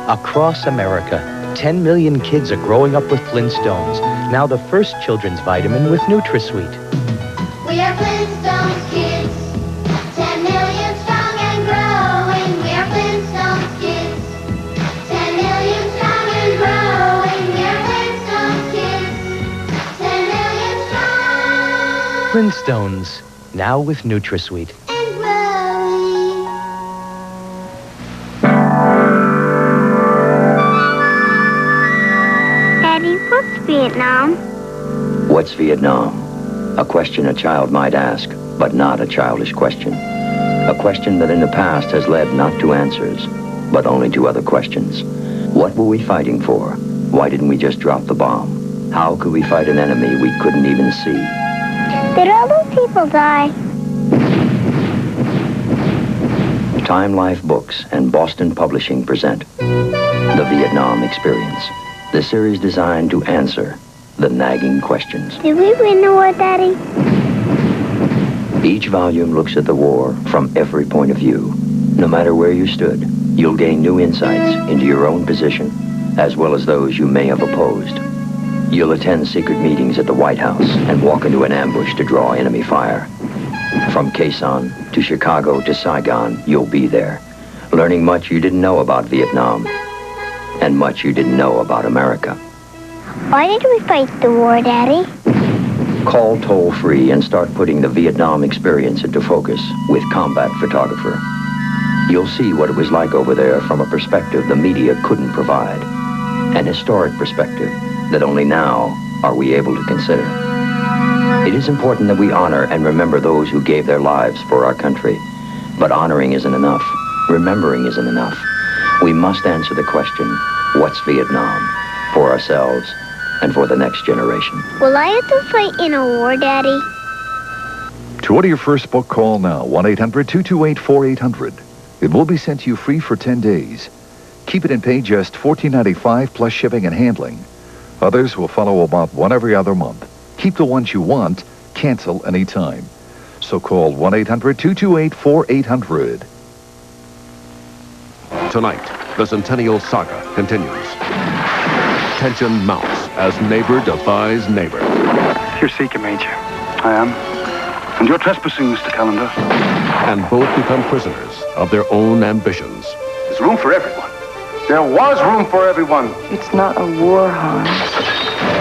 Across America, 10 million kids are growing up with Flintstones, now the first children's vitamin with NutraSweet. We are Flintstones kids, 10 million strong and growing. We are Flintstones kids, 10 million strong and growing. We are Flintstones kids, 10 million strong. Flintstones, now with NutraSweet. And growing. Daddy, what's Vietnam? What's Vietnam? A question a child might ask, but not a childish question. A question that in the past has led not to answers, but only to other questions. What were we fighting for? Why didn't we just drop the bomb? How could we fight an enemy we couldn't even see? Did all those people die? Time Life Books and Boston Publishing present The Vietnam Experience, the series designed to answer the nagging questions. Did we win the war, Daddy? Each volume looks at the war from every point of view. No matter where you stood, you'll gain new insights into your own position, as well as those you may have opposed. You'll attend secret meetings at the White House and walk into an ambush to draw enemy fire. From Khe Sanh to Chicago to Saigon, you'll be there, learning much you didn't know about Vietnam, and much you didn't know about America. Why did we fight the war, Daddy? Call toll-free and start putting the Vietnam experience into focus with Combat Photographer. You'll see what it was like over there from a perspective the media couldn't provide. An historic perspective that only now are we able to consider. It is important that we honor and remember those who gave their lives for our country. But honoring isn't enough. Remembering isn't enough. We must answer the question, what's Vietnam? For ourselves and for the next generation. Will I have to fight in a war, Daddy? To order your first book, call now, 1-800-228-4800. It will be sent to you free for 10 days. Keep it and pay just $14.95 plus shipping and handling. Others will follow about one every other month. Keep the ones you want, cancel anytime. So call 1-800-228-4800. Tonight, the Centennial saga continues. Tension mounts as neighbor defies neighbor. You're seeker, Major. I am. And you're trespassing, Mr. Calendar. And both become prisoners of their own ambitions. There's room for everyone. There was room for everyone. It's not a war, Hans.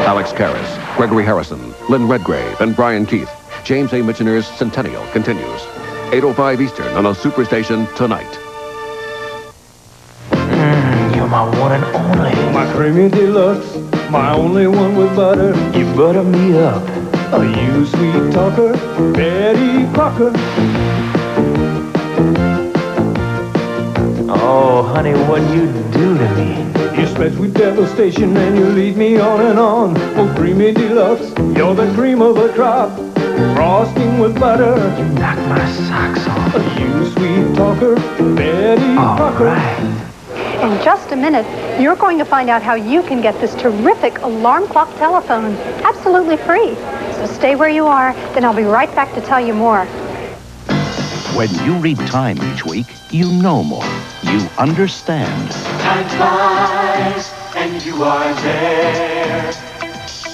Alex Karras, Gregory Harrison, Lynn Redgrave, and Brian Keith. James A. Michener's Centennial continues. 8:05 Eastern on a superstation tonight. You're my one and only. My creamy deluxe, my only one with butter. You butter me up. Are you sweet talker, Betty Crocker? Oh, honey, what'd you do to me? You spread with devastation and you lead me on and on. Oh, creamy deluxe, you're the cream of the crop. Frosting with butter. You knocked my socks off. Are you sweet talker, Betty Crocker? All right. In just a minute, you're going to find out how you can get this terrific alarm clock telephone absolutely free. So stay where you are, then I'll be right back to tell you more. When you read Time each week, you know more. You understand. Time flies and you are there.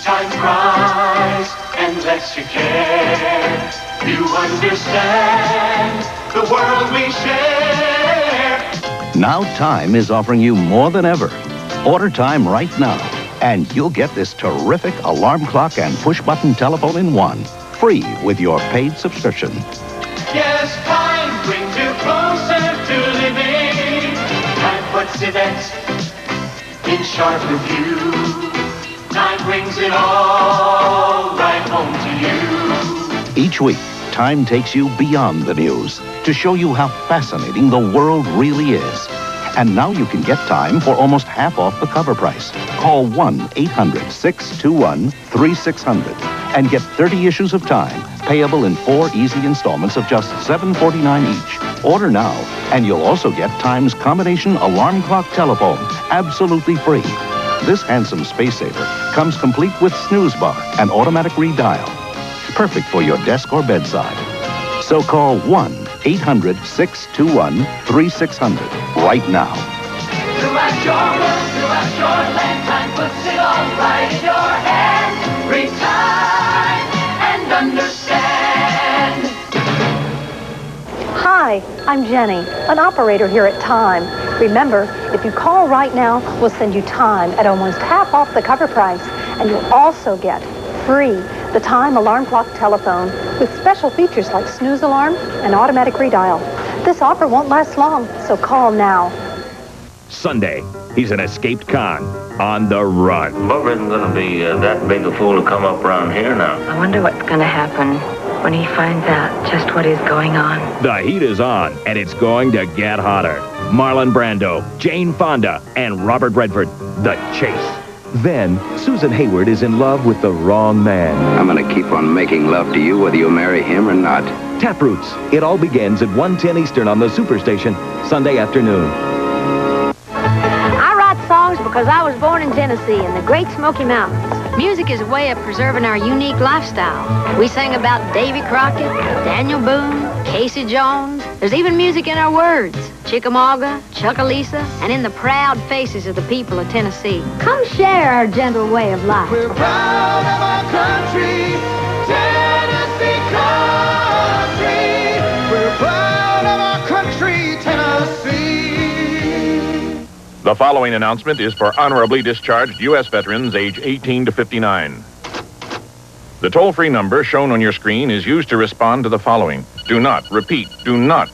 Time cries and lets you care. You understand the world we share. Now Time is offering you more than ever. Order Time right now, and you'll get this terrific alarm clock and push-button telephone in one, free with your paid subscription. Yes, time brings you closer to living. Time puts events in sharp review. Time brings it all right home to you. Each week, Time takes you beyond the news to show you how fascinating the world really is. And now you can get Time for almost half off the cover price. Call 1-800-621-3600 and get 30 issues of Time, payable in 4 easy installments of just $7.49 each. Order now, and you'll also get Time's combination alarm clock telephone, absolutely free. This handsome space saver comes complete with snooze bar and automatic redial. Perfect for your desk or bedside. So call 1-800-621-3600 right now. assure, will do assure. Dentine puts it all right in your hand. Read time and understand. Hi, I'm Jenny, an operator here at Time. Remember, if you call right now, we'll send you Time at almost half off the cover price. And you'll also get free the Time alarm clock telephone with special features like snooze alarm and automatic redial. This offer won't last long, so call now. Sunday, he's an escaped con on the run. Bubba isn't going to be that big a fool to come up around here now. I wonder what's going to happen when he finds out just what is going on. The heat is on, and it's going to get hotter. Marlon Brando, Jane Fonda, and Robert Redford, The Chase. Then, Susan Hayward is in love with the wrong man. I'm gonna keep on making love to you whether you marry him or not. Taproots. It all begins at 1:10 Eastern on the Superstation, Sunday afternoon. I write songs because I was born in Tennessee in the Great Smoky Mountains. Music is a way of preserving our unique lifestyle. We sing about Davy Crockett, Daniel Boone, Casey Jones. There's even music in our words. Chickamauga, Chuckalisa, and in the proud faces of the people of Tennessee. Come share our gentle way of life. We're proud of our country, Tennessee country. We're proud of our country, Tennessee. The following announcement is for honorably discharged U.S. veterans age 18 to 59. The toll-free number shown on your screen is used to respond to the following. Do not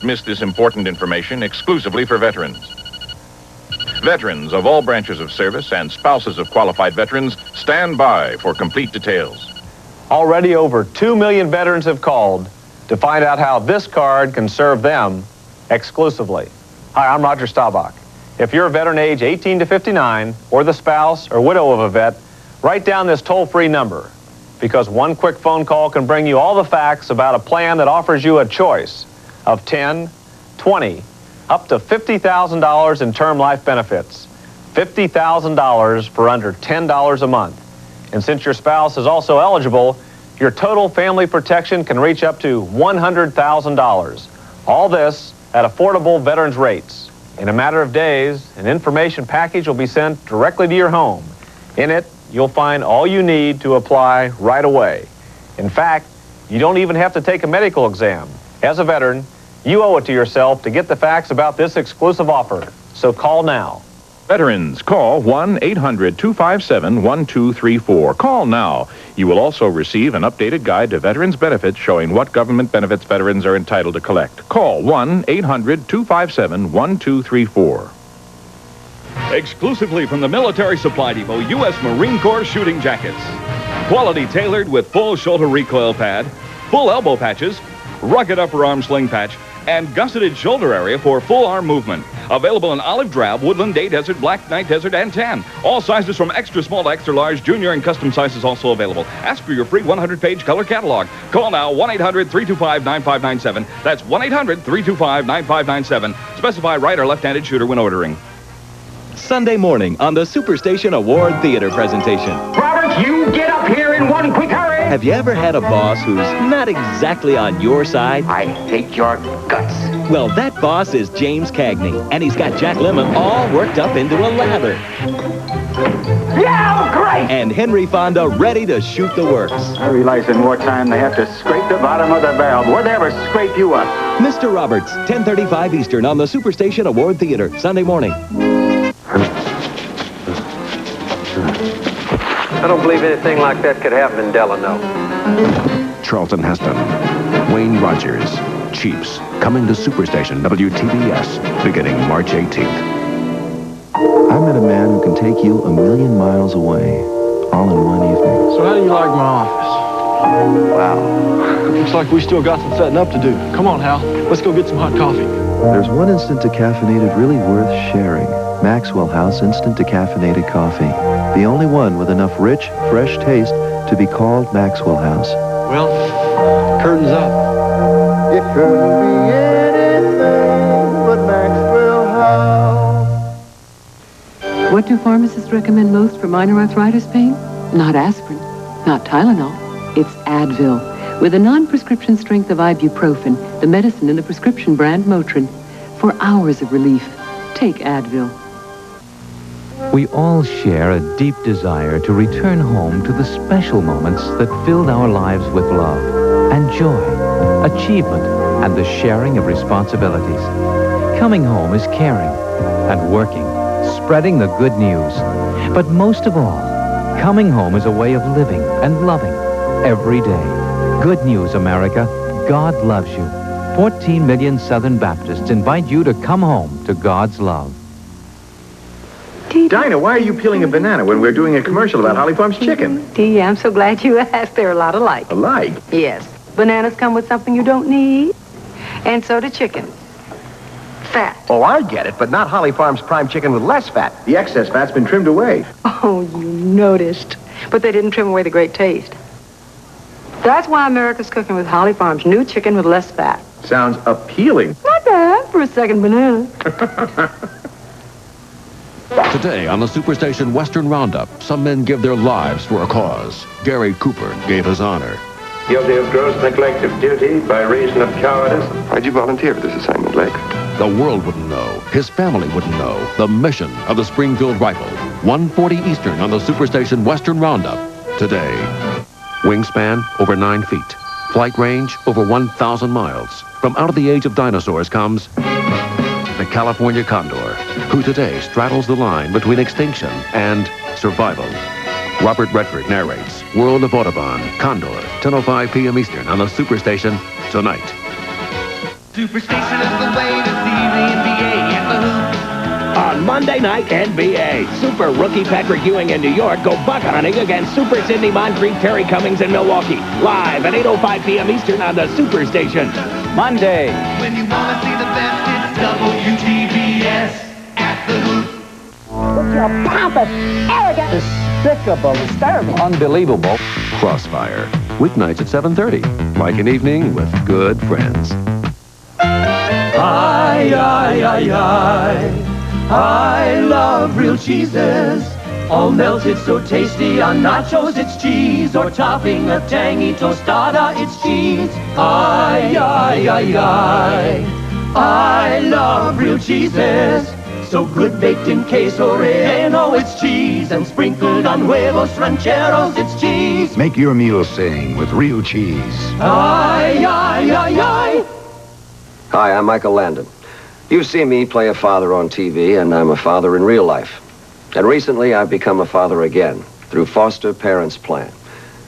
miss this important information exclusively for veterans. Veterans of all branches of service and spouses of qualified veterans stand by for complete details. Already over 2 million veterans have called to find out how this card can serve them exclusively. Hi, I'm Roger Staubach. If you're a veteran age 18 to 59 or the spouse or widow of a vet, write down this toll-free number, because one quick phone call can bring you all the facts about a plan that offers you a choice of $10, $20, up to $50,000 in term life benefits. $50,000 for under $10 a month. And since your spouse is also eligible, your total family protection can reach up to $100,000. All this at affordable veterans rates. In a matter of days, an information package will be sent directly to your home. In it, you'll find all you need to apply right away. In fact, you don't even have to take a medical exam. As a veteran, you owe it to yourself to get the facts about this exclusive offer. So call now. Veterans, call 1-800-257-1234. Call now. You will also receive an updated guide to veterans benefits showing what government benefits veterans are entitled to collect. Call 1-800-257-1234. Exclusively from the Military Supply Depot, U.S. Marine Corps shooting jackets. Quality tailored with full shoulder recoil pad, full elbow patches, rugged upper arm sling patch, and gusseted shoulder area for full arm movement. Available in olive drab, woodland, day desert, black, night desert, and tan. All sizes from extra small to extra large, junior, and custom sizes also available. Ask for your free 100-page color catalog. Call now 1-800-325-9597. That's 1-800-325-9597. Specify right or left-handed shooter when ordering. Sunday morning on the Superstation Award Theater presentation. Robert, you get up here in one quick hurry. Have you ever had a boss who's not exactly on your side? I hate your guts. Well, that boss is James Cagney, and he's got Jack Lemmon all worked up into a lather. Yeah, great! And Henry Fonda ready to shoot the works. I realize in wartime they have to scrape the bottom of the barrel. Would they ever scrape you up? Mr. Roberts, 10:35 Eastern on the Superstation Award Theater, Sunday morning. I don't believe anything like that could happen in Delano. Charlton Heston, Wayne Rogers, Chiefs, coming to Superstation WTBS, beginning March 18th. I met a man who can take you a million miles away, all in one evening. So how do you like my office? Wow. Looks like we still got some setting up to do. Come on, Hal. Let's go get some hot coffee. There's one instant decaffeinated really worth sharing. Maxwell House Instant Decaffeinated Coffee. The only one with enough rich, fresh taste to be called Maxwell House. Well, curtains up. It couldn't be anything but Maxwell House. What do pharmacists recommend most for minor arthritis pain? Not aspirin, not Tylenol. It's Advil, with a non-prescription strength of ibuprofen, the medicine in the prescription brand Motrin. For hours of relief, take Advil. We all share a deep desire to return home to the special moments that filled our lives with love and joy, achievement, and the sharing of responsibilities. Coming home is caring and working, spreading the good news. But most of all, coming home is a way of living and loving every day. Good news, America. God loves you. 14 million Southern Baptists invite you to come home to God's love. Dinah, why are you peeling a banana when we're doing a commercial about Holly Farms chicken? Dee, I'm so glad you asked. They're a lot alike. Alike? Yes. Bananas come with something you don't need, and so do chicken. Fat. Oh, I get it, but not Holly Farms prime chicken with less fat. The excess fat's been trimmed away. Oh, you noticed. But they didn't trim away the great taste. That's why America's cooking with Holly Farms new chicken with less fat. Sounds appealing. Not bad for a second banana. Today on the Superstation Western Roundup, some men give their lives for a cause. Gary Cooper gave his honor. Guilty of gross neglect of duty by reason of cowardice. Why'd you volunteer for this assignment, Blake? The world wouldn't know. His family wouldn't know. The mission of the Springfield Rifle. 1:40 Eastern on the Superstation Western Roundup. Today. Wingspan over 9 feet. Flight range over 1,000 miles. From out of the age of dinosaurs comes the California Condor, who today straddles the line between extinction and survival. Robert Redford narrates World of Audubon, Condor, 10:05 p.m. Eastern on the Superstation tonight. Superstation is the way to see the NBA at the hoop. On Monday night NBA, Super Rookie Patrick Ewing in New York go buck hunting against Super Sidney Moncrief, Terry Cummings in Milwaukee. Live at 8:05 p.m. Eastern on the Superstation. Monday. When you want to see the best, it's WTBS at the hoop. With your pompous, arrogant, despicable, disturbing, Unbelievable. Crossfire. Weeknights at 7:30. Like an evening with good friends. Aye, aye, aye, aye. I love real cheeses. All melted so tasty on nachos, it's cheese. Or topping a tangy tostada, it's cheese. Aye, aye, aye, aye. I love real cheeses. So good baked in queso relleno, it's cheese. And sprinkled on huevos rancheros, it's cheese. Make your meal sing with real cheese. Aye, aye, aye, aye. Hi, I'm Michael Landon. You see me play a father on TV, and I'm a father in real life. And recently, I've become a father again through Foster Parents Plan.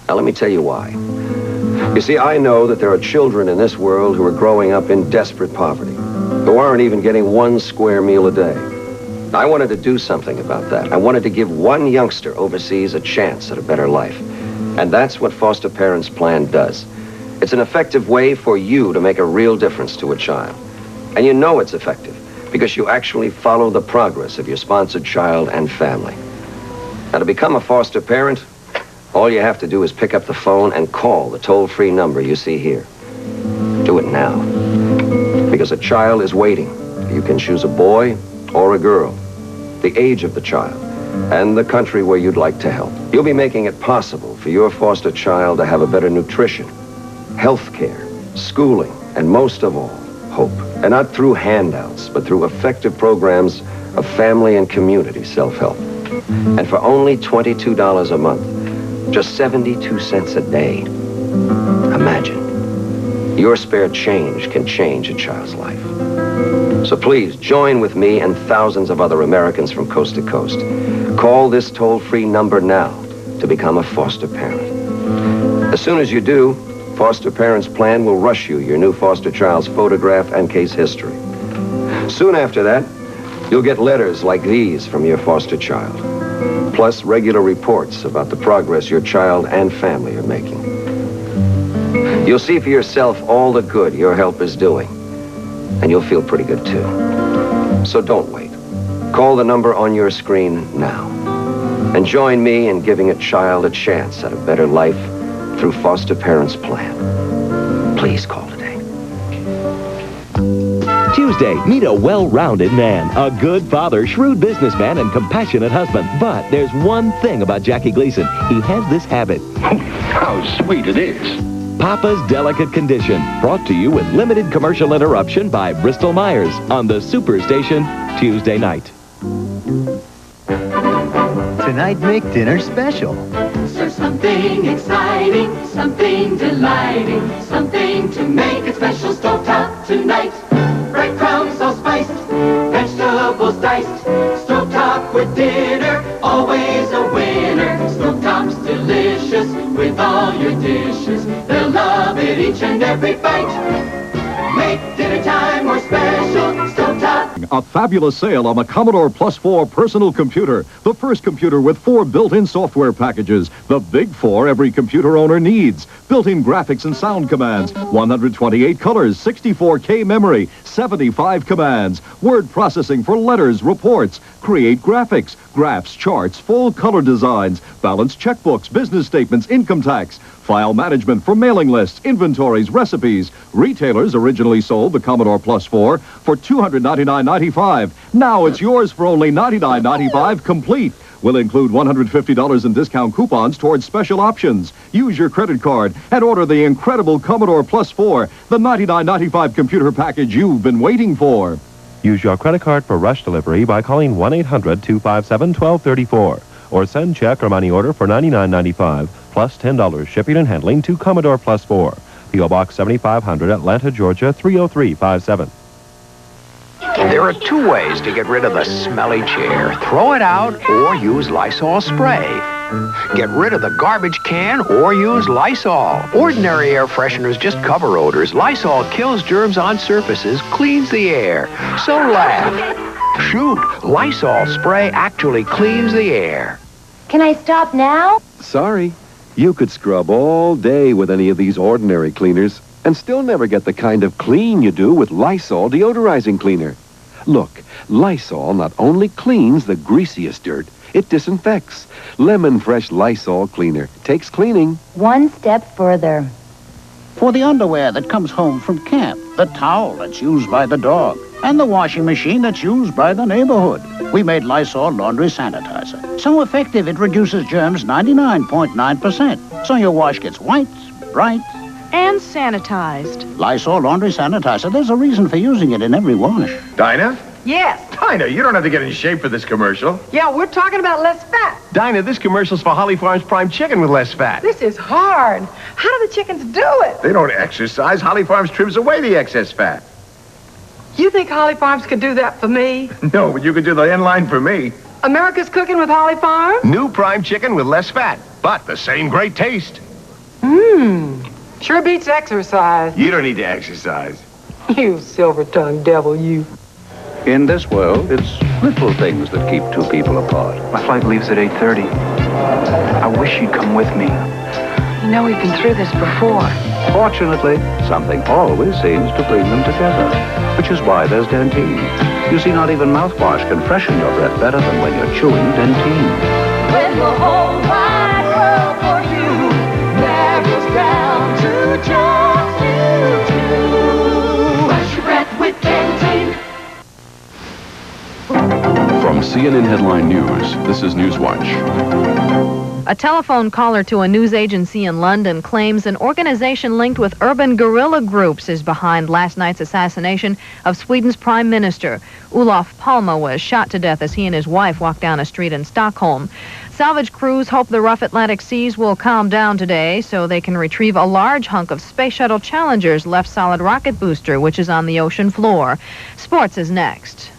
Now, let me tell you why. You see, I know that there are children in this world who are growing up in desperate poverty, who aren't even getting one square meal a day. I wanted to do something about that. I wanted to give one youngster overseas a chance at a better life. And that's what Foster Parents Plan does. It's an effective way for you to make a real difference to a child. And you know it's effective because you actually follow the progress of your sponsored child and family. Now, to become a foster parent, all you have to do is pick up the phone and call the toll-free number you see here. Do it now. Because a child is waiting. You can choose a boy or a girl, the age of the child, and the country where you'd like to help. You'll be making it possible for your foster child to have a better nutrition, health care, schooling, and most of all, hope. And not through handouts, but through effective programs of family and community self-help. And for only $22 a month, just 72 cents a day. Imagine, your spare change can change a child's life. So please, join with me and thousands of other Americans from coast to coast. Call this toll-free number now to become a foster parent. As soon as you do, Foster Parents Plan will rush you your new foster child's photograph and case history. Soon after that, you'll get letters like these from your foster child, plus regular reports about the progress your child and family are making. You'll see for yourself all the good your help is doing, and you'll feel pretty good too. So don't wait. Call the number on your screen now, and join me in giving a child a chance at a better life through Foster Parents Plan. Please call today. Tuesday, meet a well-rounded man, a good father, shrewd businessman, and compassionate husband. But there's one thing about Jackie Gleason. He has this habit. How sweet it is. Papa's Delicate Condition, brought to you with limited commercial interruption by Bristol Myers on the Superstation Tuesday night. Tonight make dinner special. Serve something exciting, something delighting, something to make it special. Stovetop tonight. Breadcrumbs all spiced, vegetables diced. Stovetop with dinner, always a winner. Stovetop's delicious with all your dishes. They'll love it each and every bite. Make dinner time more special. Stovetop. A fabulous sale on the Commodore Plus 4 personal computer. The first computer with 4 built-in software packages. The big 4 every computer owner needs. Built-in graphics and sound commands. 128 colors, 64K memory, 75 commands. Word processing for letters, reports. Create graphics, graphs, charts, full color designs. Balance checkbooks, business statements, income tax. File management for mailing lists, inventories, recipes. Retailers originally sold the Commodore Plus 4 for $299.95. Now it's yours for only $99.95 complete. Will include $150 in discount coupons towards special options. Use your credit card and order the incredible Commodore Plus 4, the $99.95 computer package you've been waiting for. Use your credit card for rush delivery by calling 1-800-257-1234 or send check or money order for $99.95 plus $10 shipping and handling to Commodore Plus 4. P.O. Box 7500, Atlanta, Georgia 30357. There are 2 ways to get rid of the smelly chair. Throw it out or use Lysol spray. Get rid of the garbage can or use Lysol. Ordinary air fresheners just cover odors. Lysol kills germs on surfaces, cleans the air. So laugh. Shoot, Lysol spray actually cleans the air. Can I stop now? Sorry. You could scrub all day with any of these ordinary cleaners and still never get the kind of clean you do with Lysol deodorizing cleaner. Look, Lysol not only cleans the greasiest dirt, it disinfects. Lemon Fresh Lysol cleaner takes cleaning one step further. For the underwear that comes home from camp, the towel that's used by the dog, and the washing machine that's used by the neighborhood, we made Lysol Laundry Sanitizer. So effective it reduces germs 99.9%. So your wash gets white, bright, and sanitized. Lysol Laundry Sanitizer, there's a reason for using it in every wash. Dinah? Yes. Dinah, you don't have to get in shape for this commercial. Yeah, we're talking about less fat. Dinah, this commercial's for Holly Farms Prime Chicken with less fat. This is hard. How do the chickens do it? They don't exercise. Holly Farms trims away the excess fat. You think Holly Farms could do that for me? No, but you could do the end line for me. America's Cooking with Holly Farms? New Prime Chicken with less fat, but the same great taste. Sure beats exercise. You don't need to exercise. You silver-tongued devil, you. In this world, it's little things that keep 2 people apart. My flight leaves at 8:30. I wish you'd come with me. You know we've been through this before. Fortunately, something always seems to bring them together, which is why there's Dentine. You see, not even mouthwash can freshen your breath better than when you're chewing Dentine. When the whole wide world for you narrows down to just you two. Wash your breath with Dentine. From CNN Headline News, this is Newswatch. A telephone caller to a news agency in London claims an organization linked with urban guerrilla groups is behind last night's assassination of Sweden's Prime Minister. Olof Palme was shot to death as he and his wife walked down a street in Stockholm. Salvage crews hope the rough Atlantic seas will calm down today so they can retrieve a large hunk of Space Shuttle Challenger's left solid rocket booster, which is on the ocean floor. Sports is next.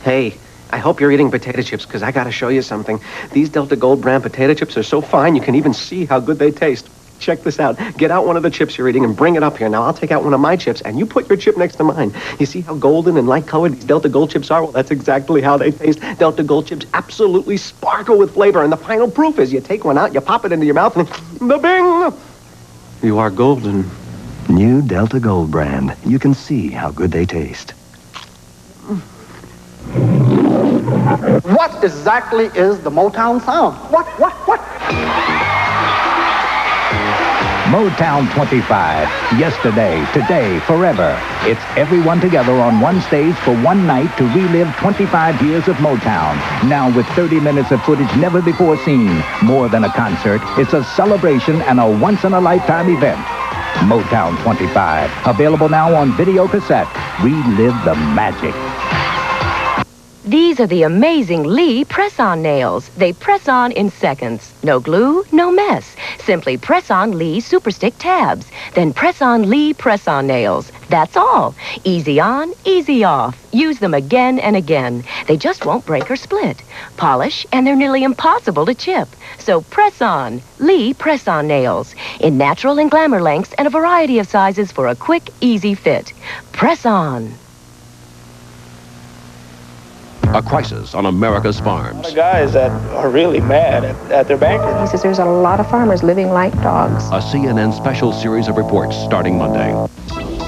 Hey, I hope you're eating potato chips because I got to show you something. These Delta Gold brand potato chips are so fine you can even see how good they taste. Check this out. Get out one of the chips you're eating and bring it up here. Now, I'll take out one of my chips, and you put your chip next to mine. You see how golden and light-colored these Delta Gold chips are? Well, that's exactly how they taste. Delta Gold chips absolutely sparkle with flavor, and the final proof is you take one out, you pop it into your mouth, and ba-bing! You are golden. New Delta Gold brand. You can see how good they taste. What exactly is the Motown sound? What? Motown 25. Yesterday, today, forever. It's everyone together on one stage for one night to relive 25 years of Motown. Now with 30 minutes of footage never before seen. More than a concert, it's a celebration and a once-in-a-lifetime event. Motown 25. Available now on video cassette. Relive the magic. These are the amazing Lee press-on nails. They press on in seconds. No glue, no mess. Simply press on Lee Super Stick tabs. Then press on Lee press-on nails. That's all. Easy on, easy off. Use them again and again. They just won't break or split. Polish, and they're nearly impossible to chip. So press on Lee press-on nails. In natural and glamour lengths and a variety of sizes for a quick, easy fit. Press on. A crisis on America's farms. A lot of guys that are really mad at their banker. He says there's a lot of farmers living like dogs. A CNN special series of reports starting Monday.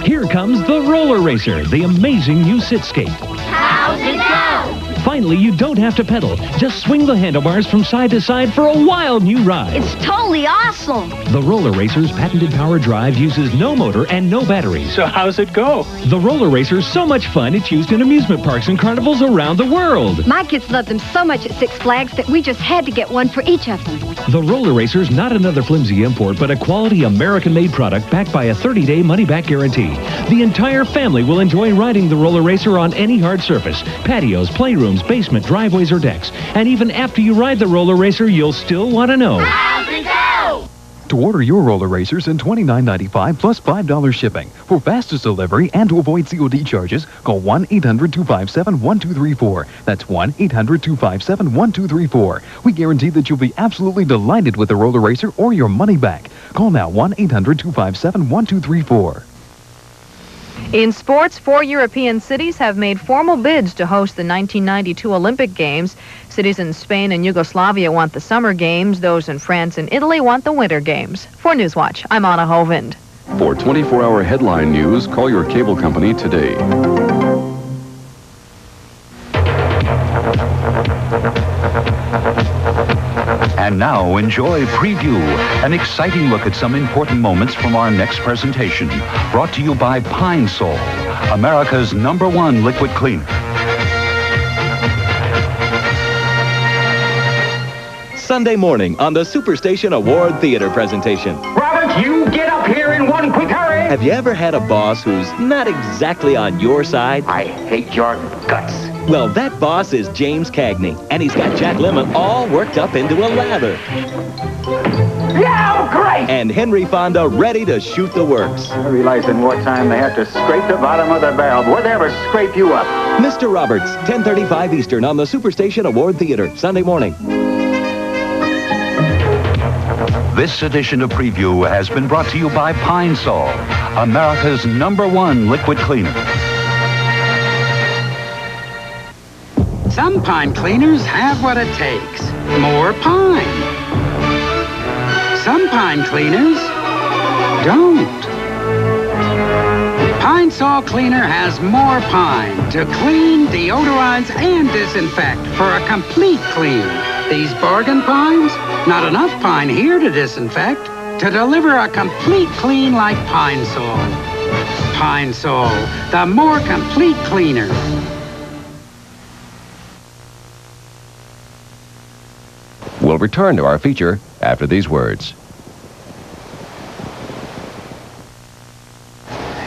Here comes the Roller Racer, the amazing new sit-skate. How's it go? Finally, you don't have to pedal. Just swing the handlebars from side to side for a wild new ride. It's totally awesome. The Roller Racer's patented power drive uses no motor and no batteries. So how's it go? The Roller Racer's so much fun, it's used in amusement parks and carnivals around the world. My kids love them so much at Six Flags that we just had to get one for each of them. The Roller Racer's not another flimsy import, but a quality American-made product backed by a 30-day money-back guarantee. The entire family will enjoy riding the Roller Racer on any hard surface, patios, playrooms, basement, driveways, or decks. And even after you ride the Roller Racer, you'll still want to know. How's it go? To order your Roller Racers, send $29.95 plus $5 shipping. For fastest delivery and to avoid COD charges, call 1-800-257-1234. That's 1-800-257-1234. We guarantee that you'll be absolutely delighted with the Roller Racer or your money back. Call now 1-800-257-1234. In sports, 4 European cities have made formal bids to host the 1992 Olympic Games. Cities in Spain and Yugoslavia want the Summer Games. Those in France and Italy want the Winter Games. For Newswatch, I'm Anna Hovind. For 24-hour headline news, call your cable company today. And now, enjoy Preview, an exciting look at some important moments from our next presentation. Brought to you by Pine Sol, America's #1 liquid cleaner. Sunday morning on the Superstation Award Theater presentation. Robert, you get up here in one quick hurry. Have you ever had a boss who's not exactly on your side? I hate your guts. Well, that boss is James Cagney, and he's got Jack Lemmon all worked up into a lather. Yeah, great! And Henry Fonda ready to shoot the works. I realize in wartime they have to scrape the bottom of the barrel. Would they ever scrape you up? Mr. Roberts, 10:35 Eastern on the Superstation Award Theater, Sunday morning. This edition of Preview has been brought to you by Pine Sol, America's #1 liquid cleaner. Some pine cleaners have what it takes. More pine. Some pine cleaners don't. Pine Sol Cleaner has more pine to clean, deodorize, and disinfect for a complete clean. These bargain pines, not enough pine here to disinfect, to deliver a complete clean like Pine Sol. Pine Sol, the more complete cleaner. We'll return to our feature after these words.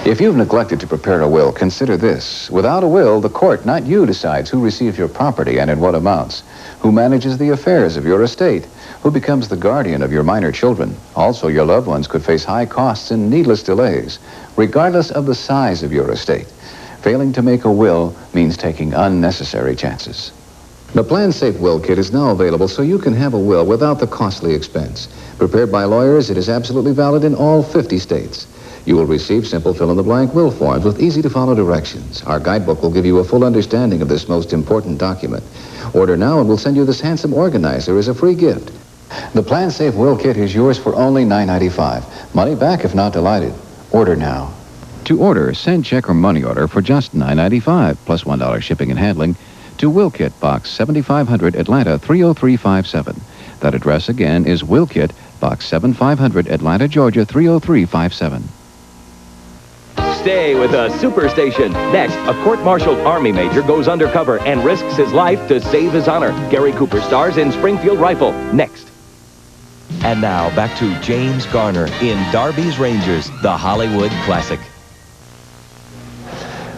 If you've neglected to prepare a will, consider this. Without a will, the court, not you, decides who receives your property and in what amounts, who manages the affairs of your estate, who becomes the guardian of your minor children. Also, your loved ones could face high costs and needless delays, regardless of the size of your estate. Failing to make a will means taking unnecessary chances. The Plan Safe Will Kit is now available so you can have a will without the costly expense. Prepared by lawyers, it is absolutely valid in all 50 states. You will receive simple fill-in-the-blank will forms with easy-to-follow directions. Our guidebook will give you a full understanding of this most important document. Order now and we'll send you this handsome organizer as a free gift. The Plan Safe Will Kit is yours for only $9.95. Money back if not delighted. Order now. To order, send check or money order for just $9.95 plus $1 shipping and handling to Will Kit, Box 7500, Atlanta 30357. That address again is Will Kit, Box 7500, Atlanta, Georgia 30357. Stay with the Superstation. Next, a court-martialed Army major goes undercover and risks his life to save his honor. Gary Cooper stars in Springfield Rifle. Next. And now, back to James Garner in Darby's Rangers, the Hollywood classic.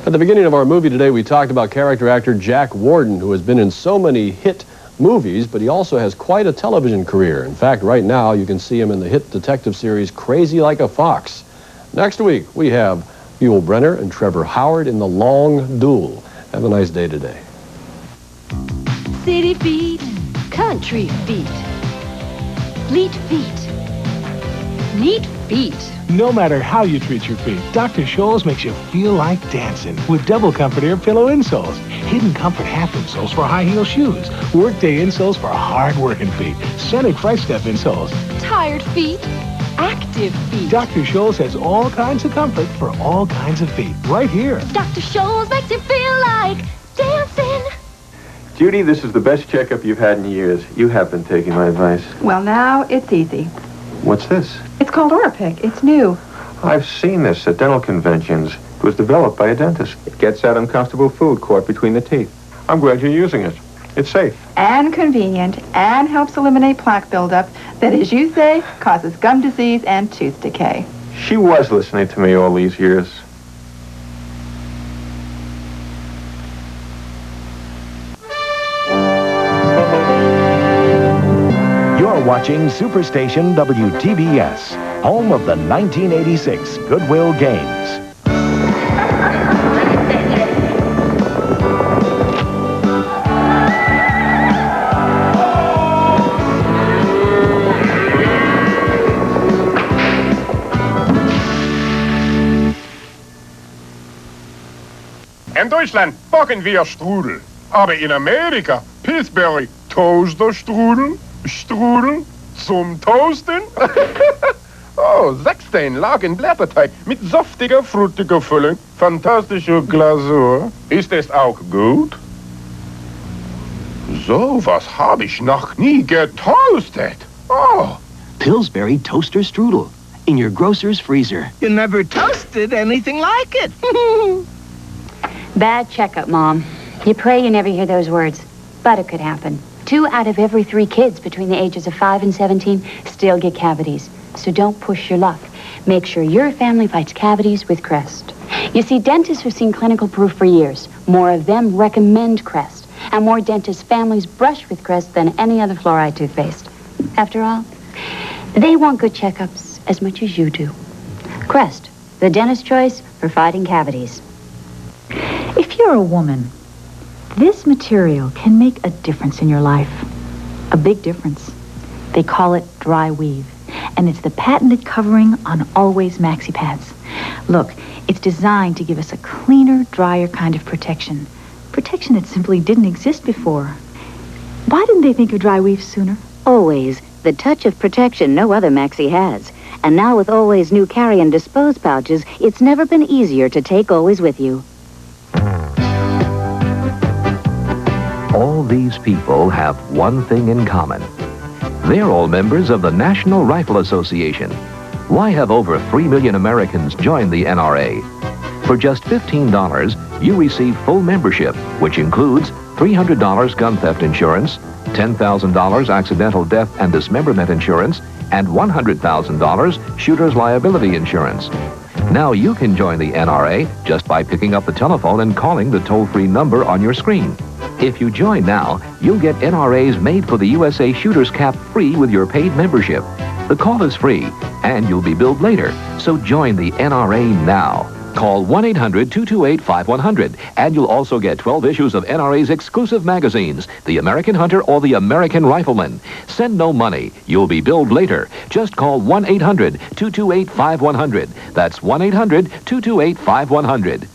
At the beginning of our movie today, we talked about character actor Jack Warden, who has been in so many hit movies, but he also has quite a television career. In fact, right now, you can see him in the hit detective series Crazy Like a Fox. Next week, we have Yul Brynner and Trevor Howard in The Long Duel. Have a nice day today. City feet, country feet, fleet feet, neat feet. No matter how you treat your feet, Dr. Scholl's makes you feel like dancing with double comfort air pillow insoles, hidden comfort half insoles for high heel shoes, workday insoles for hard-working feet, Scenic Fresh Step insoles. Tired feet, active feet. Dr. Scholl's has all kinds of comfort for all kinds of feet, right here. Dr. Scholl's makes you feel like dancing. Judy, this is the best checkup you've had in years. You have been taking my advice. Well, now it's easy. What's this? It's called Orapic. It's new. I've seen this at dental conventions. It was developed by a dentist. It gets that uncomfortable food caught between the teeth. I'm glad you're using it. It's safe. And convenient, and helps eliminate plaque buildup that, as you say, causes gum disease and tooth decay. She was listening to me all these years. You're watching Superstation WTBS, home of the 1986 Goodwill Games. In Deutschland backen wir Strudel. Aber in Amerika, Pillsbury, Toaster-Strudel, Strudel zum Toasten. Oh, 16 Lagen Blätterteig mit saftiger, fruchtiger Füllung, fantastischer Glasur. Ist es auch gut? So was habe ich noch nie getoastet. Oh. Pillsbury Toaster Strudel in your grocer's freezer. You never toasted anything like it. Bad checkup, Mom. You pray you never hear those words. But it could happen. 2 out of every 3 kids between the ages of 5 and 17 still get cavities. So don't push your luck. Make sure your family fights cavities with Crest. You see, dentists have seen clinical proof for years. More of them recommend Crest. And more dentists' families brush with Crest than any other fluoride toothpaste. After all, they want good checkups as much as you do. Crest, the dentist's choice for fighting cavities. If you're a woman, this material can make a difference in your life. A big difference. They call it dry weave, and it's the patented covering on Always Maxi Pads. Look, it's designed to give us a cleaner, drier kind of protection. Protection that simply didn't exist before. Why didn't they think of dry weave sooner? Always, the touch of protection no other Maxi has. And now with Always new carry and dispose pouches, it's never been easier to take Always with you. All these people have one thing in common. They're all members of the National Rifle Association. Why have over 3 million Americans joined the NRA? For just $15, you receive full membership, which includes $300 gun theft insurance, $10,000 accidental death and dismemberment insurance, and $100,000 shooter's liability insurance. Now you can join the NRA just by picking up the telephone and calling the toll-free number on your screen. If you join now, you'll get NRA's Made for the USA Shooters Cap free with your paid membership. The call is free, and you'll be billed later, so join the NRA now. Call 1-800-228-5100, and you'll also get 12 issues of NRA's exclusive magazines, The American Hunter or The American Rifleman. Send no money. You'll be billed later. Just call 1-800-228-5100. That's 1-800-228-5100.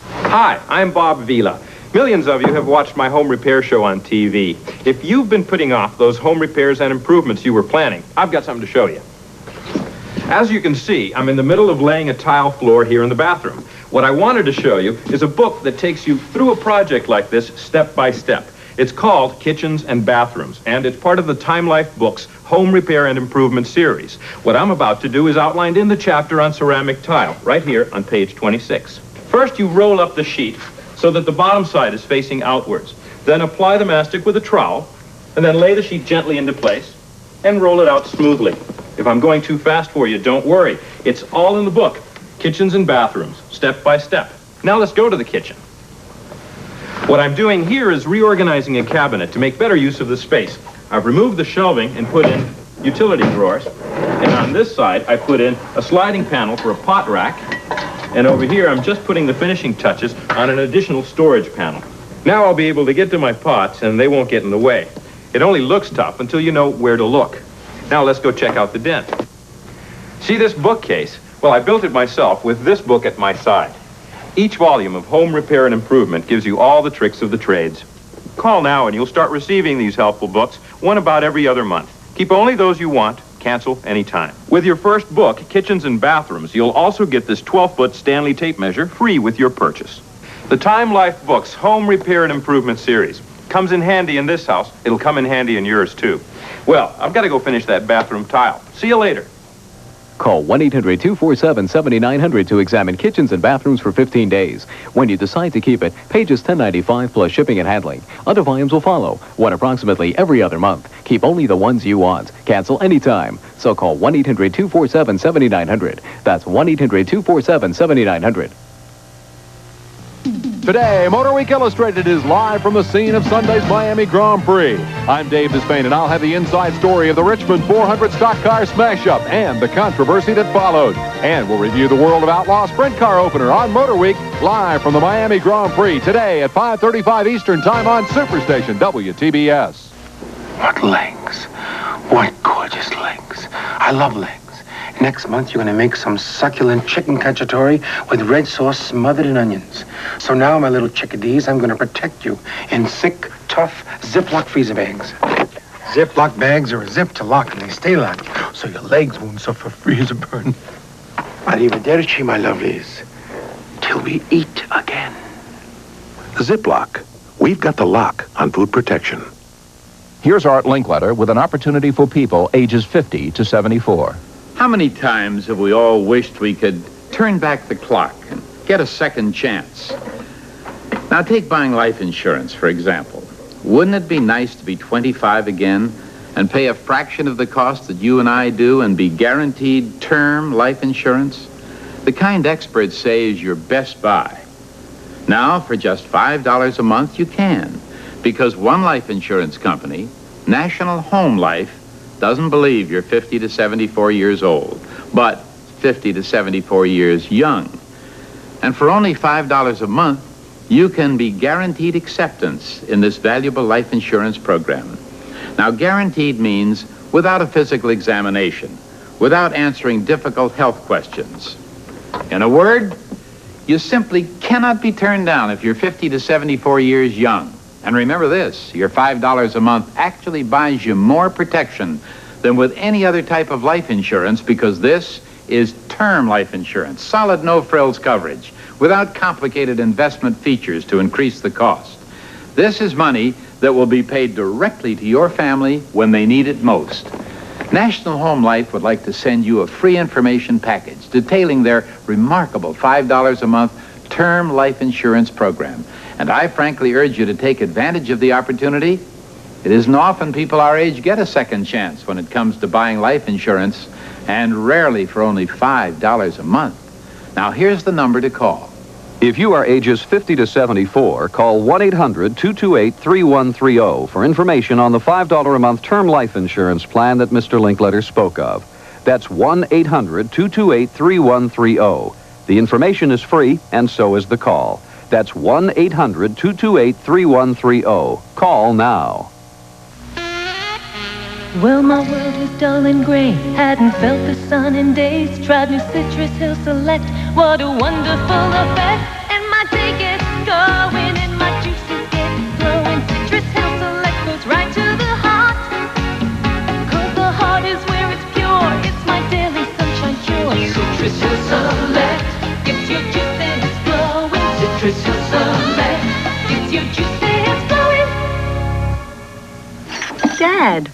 Hi, I'm Bob Vila. Millions of you have watched my home repair show on TV. If you've been putting off those home repairs and improvements you were planning, I've got something to show you. As you can see, I'm in the middle of laying a tile floor here in the bathroom. What I wanted to show you is a book that takes you through a project like this step by step. It's called Kitchens and Bathrooms, and it's part of the Time Life Books Home Repair and Improvement series. What I'm about to do is outlined in the chapter on ceramic tile, right here on page 26. First, you roll up the sheet so that the bottom side is facing outwards. Then apply the mastic with a trowel, and then lay the sheet gently into place and roll it out smoothly. If I'm going too fast for you, don't worry. It's all in the book, Kitchens and Bathrooms, step by step. Now let's go to the kitchen. What I'm doing here is reorganizing a cabinet to make better use of the space. I've removed the shelving and put in utility drawers. And on this side, I put in a sliding panel for a pot rack. And over here, I'm just putting the finishing touches on an additional storage panel. Now I'll be able to get to my pots, and they won't get in the way. It only looks tough until you know where to look. Now let's go check out the den. See this bookcase? Well, I built it myself with this book at my side. Each volume of Home Repair and Improvement gives you all the tricks of the trades. Call now and you'll start receiving these helpful books, one about every other month. Keep only those you want, cancel anytime. With your first book, Kitchens and Bathrooms, you'll also get this 12-foot Stanley tape measure free with your purchase. The Time Life Books Home Repair and Improvement series comes in handy in this house. It'll come in handy in yours, too. Well, I've got to go finish that bathroom tile. See you later. Call 1-800-247-7900 to examine kitchens and bathrooms for 15 days. When you decide to keep it, pay just $10.95 plus shipping and handling. Other volumes will follow, one approximately every other month. Keep only the ones you want. Cancel anytime. So call 1-800-247-7900. That's 1-800-247-7900. Today, Motor Week Illustrated is live from the scene of Sunday's Miami Grand Prix. I'm Dave Despain, and I'll have the inside story of the Richmond 400 stock car smash-up and the controversy that followed. And we'll review the World of Outlaw Sprint Car Opener on Motor Week, live from the Miami Grand Prix today at 5:35 Eastern Time on Superstation WTBS. What legs. What gorgeous legs. I love legs. Next month, you're going to make some succulent chicken cacciatore with red sauce smothered in onions. So now, my little chickadees, I'm going to protect you in thick, tough Ziploc freezer bags. Ziploc bags are a zip to lock, and they stay locked, so your legs won't suffer freezer burn. Arrivederci, my lovelies, till we eat again. Ziploc. We've got the lock on food protection. Here's Art Linkletter with an opportunity for people ages 50 to 74. How many times have we all wished we could turn back the clock and get a second chance? Now, take buying life insurance, for example. Wouldn't it be nice to be 25 again and pay a fraction of the cost that you and I do and be guaranteed term life insurance? The kind experts say is your best buy. Now, for just $5 a month, you can, because one life insurance company, National Home Life, doesn't believe you're 50 to 74 years old, but 50 to 74 years young. And for only $5 a month, you can be guaranteed acceptance in this valuable life insurance program. Now, guaranteed means without a physical examination, without answering difficult health questions. In a word, you simply cannot be turned down if you're 50 to 74 years young. And remember this, your $5 a month actually buys you more protection than with any other type of life insurance, because this is term life insurance, solid no-frills coverage, without complicated investment features to increase the cost. This is money that will be paid directly to your family when they need it most. National Home Life would like to send you a free information package detailing their remarkable $5 a month term life insurance program. And I frankly urge you to take advantage of the opportunity. It isn't often people our age get a second chance when it comes to buying life insurance, and rarely for only $5 a month. Now, here's the number to call. If you are ages 50 to 74, call 1-800-228-3130 for information on the $5 a month term life insurance plan that Mr. Linkletter spoke of. That's 1-800-228-3130. The information is free, and so is the call. That's 1-800-228-3130. Call now. Well, my world was dull and gray, hadn't felt the sun in days. Tried new Citrus Hill Select, what a wonderful effect. And my day gets going and my juices get flowing. Citrus Hill Select goes right to the heart, 'cause the heart is where it's pure. It's my daily sunshine cure. Citrus Hill Select gets your juices flowing. Citrus Hill Select gets your juices flowing. Dad.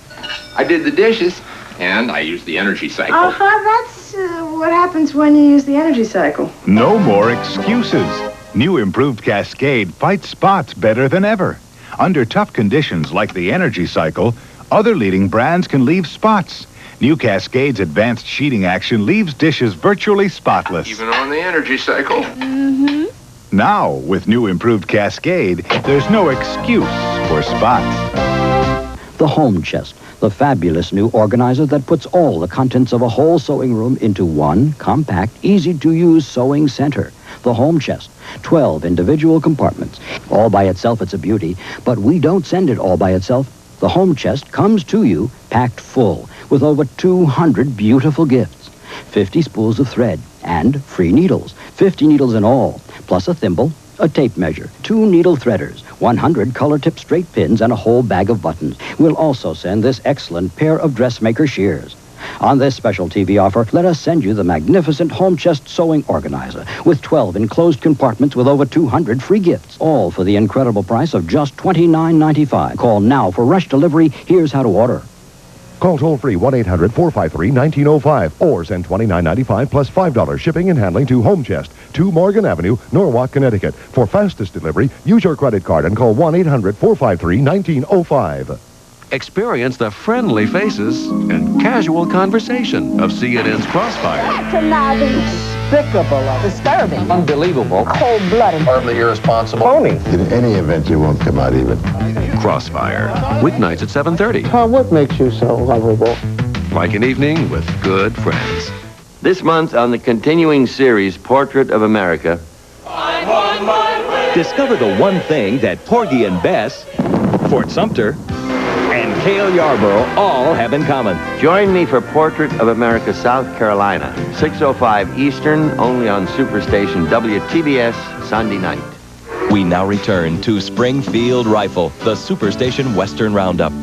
I did the dishes, and I used the energy cycle. That's what happens when you use the energy cycle. No more excuses. New improved Cascade fights spots better than ever. Under tough conditions like the energy cycle, other leading brands can leave spots. New Cascade's advanced sheeting action leaves dishes virtually spotless. Even on the energy cycle. Mm-hmm. Now, with new improved Cascade, there's no excuse for spots. The Home Chest, the fabulous new organizer that puts all the contents of a whole sewing room into one compact, easy-to-use sewing center. The Home Chest, 12 individual compartments. All by itself, it's a beauty, but we don't send it all by itself. The Home Chest comes to you packed full with over 200 beautiful gifts. 50 spools of thread and free needles, 50 needles in all, plus a thimble, a tape measure, 2 needle threaders, 100 color-tip straight pins, and a whole bag of buttons. We'll also send this excellent pair of dressmaker shears. On this special TV offer, let us send you the magnificent Home Chest Sewing Organizer with 12 enclosed compartments with over 200 free gifts, all for the incredible price of just $29.95. Call now for rush delivery. Here's how to order. Call toll-free 1-800-453-1905 or send $29.95 plus $5 shipping and handling to Home Chest, 2 Morgan Avenue, Norwalk, Connecticut. For fastest delivery, use your credit card and call 1-800-453-1905. Experience the friendly faces and casual conversation of CNN's Crossfire. Despicable, disturbing, Unbelievable, cold-blooded, hardly irresponsible, phony. In any event, you won't come out even. Crossfire, weeknights at 7:30. Tom, what makes you so lovable? Like an evening with good friends. This month on the continuing series, Portrait of America. Discover the one thing that Porgy and Bess, Fort Sumter, and Cale Yarborough all have in common. Join me for Portrait of America, South Carolina, 6:05 Eastern, only on Superstation WTBS, Sunday night. We now return to Springfield Rifle, the Superstation Western Roundup.